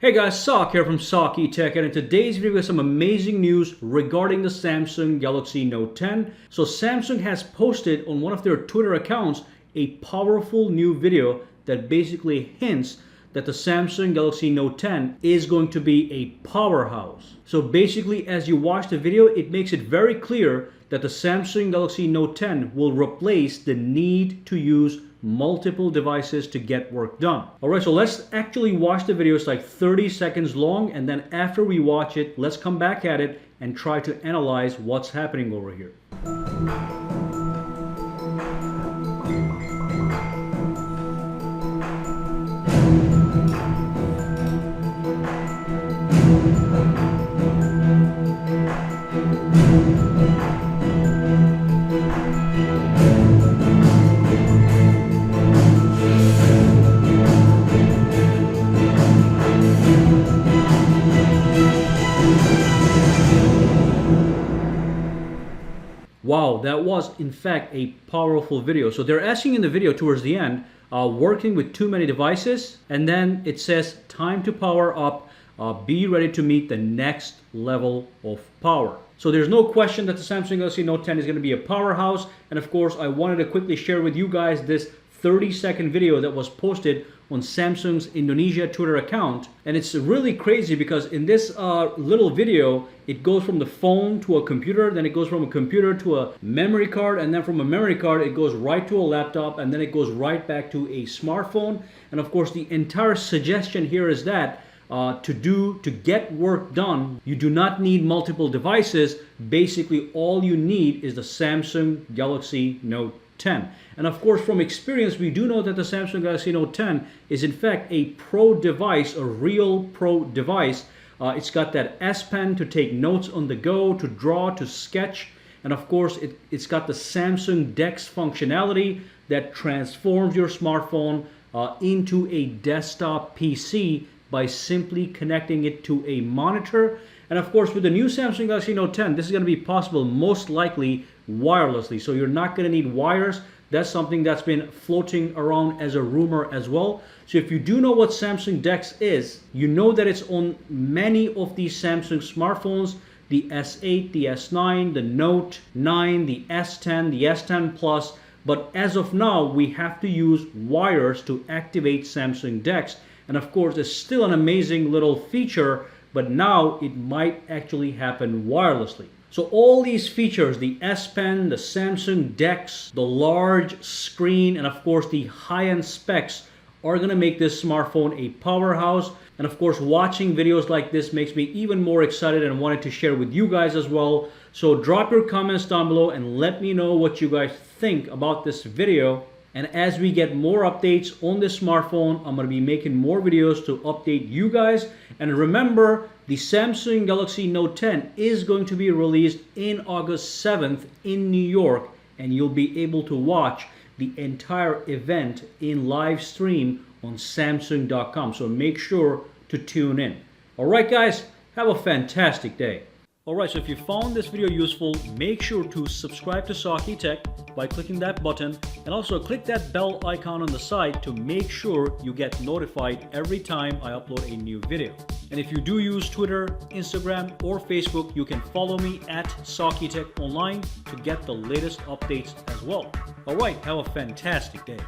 Hey guys, Sak here from SAKITECH, and in today's video we have some amazing news regarding the Samsung Galaxy Note 10. So Samsung has posted on one of their Twitter accounts a powerful new video that basically hints that the Samsung Galaxy Note 10 is going to be a powerhouse. So basically, as you watch the video, it makes it very clear that the Samsung Galaxy Note 10 will replace the need to use multiple devices to get work done. Alright, so let's actually watch the video. It's like 30 seconds long, and then after we watch it, let's come back at it and try to analyze what's happening over here. Wow, that was in fact a powerful video. So they're asking in the video towards the end, working with too many devices, and then it says time to power up, be ready to meet the next level of power. So there's no question that the Samsung Galaxy Note 10 is going to be a powerhouse, and of course I wanted to quickly share with you guys this 30-second video that was posted on Samsung's Indonesia Twitter account. And it's really crazy because in this little video, it goes from the phone to a computer, then it goes from a computer to a memory card, and then from a memory card it goes right to a laptop, and then it goes right back to a smartphone. And of course the entire suggestion here is that to get work done, you do not need multiple devices. Basically all you need is the Samsung Galaxy Note 10. And of course, from experience, we do know that the Samsung Galaxy Note 10 is in fact a pro device, a real pro device. It's got that S Pen to take notes on the go, to draw, to sketch. And of course, it's got the Samsung DeX functionality that transforms your smartphone into a desktop PC by simply connecting it to a monitor. And of course, with the new Samsung Galaxy Note 10, this is going to be possible most likely wirelessly. So you're not going to need wires. That's something that's been floating around as a rumor as well. So if you do know what Samsung DeX is, you know that it's on many of these Samsung smartphones, the S8, the S9, the Note 9, the S10, the S10 Plus. But as of now, we have to use wires to activate Samsung DeX. And of course, it's still an amazing little feature, but now it might actually happen wirelessly. So all these features, the S Pen, the Samsung DeX, the large screen, and of course the high-end specs are going to make this smartphone a powerhouse. And of course, watching videos like this makes me even more excited and wanted to share with you guys as well. So drop your comments down below and let me know what you guys think about this video. And as we get more updates on this smartphone, I'm going to be making more videos to update you guys. And remember, the Samsung Galaxy Note 10 is going to be released in August 7th in New York, and you'll be able to watch the entire event in live stream on Samsung.com. So make sure to tune in. All right, guys, have a fantastic day. Alright, so if you found this video useful, make sure to subscribe to SAKITECH by clicking that button, and also click that bell icon on the side to make sure you get notified every time I upload a new video. And if you do use Twitter, Instagram, or Facebook, you can follow me at SAKITECH online to get the latest updates as well. Alright, have a fantastic day.